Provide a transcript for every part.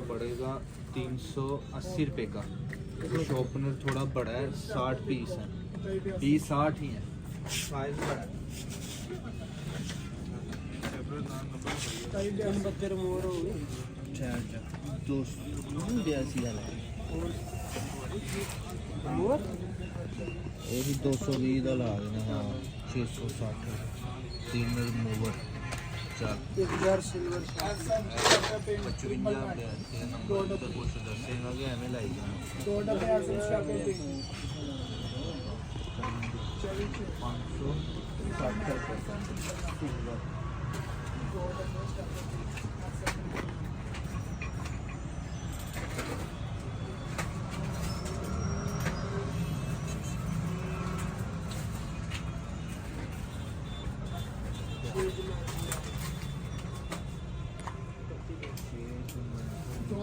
आपको पड़ेगा 380 रुपये का। शॉर्पनर थोड़ा बड़ा है, 60 पीस है, पीस 60 ही है, साइज बड़ा है। यही 220 का ला देना। हाँ 660 तीन रिमूवर 1000 सिल्वर 55 नंबर तो कुछ दसेगा कि एवं लाई जाना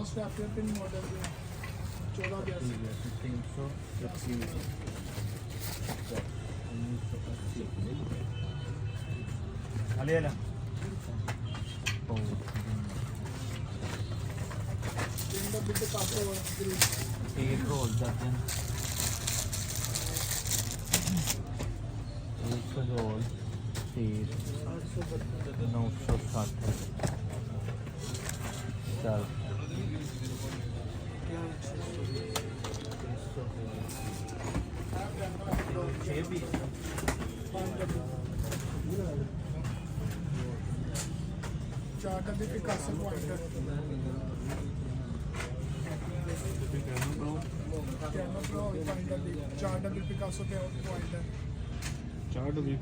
580 पिन मॉडल 1480 रोल जाते हैं। एक रोल 960 चल चार डब्बे पिकासो पॉइंटर चार डब्बे पिकासो पॉइंटर 4 डब्बे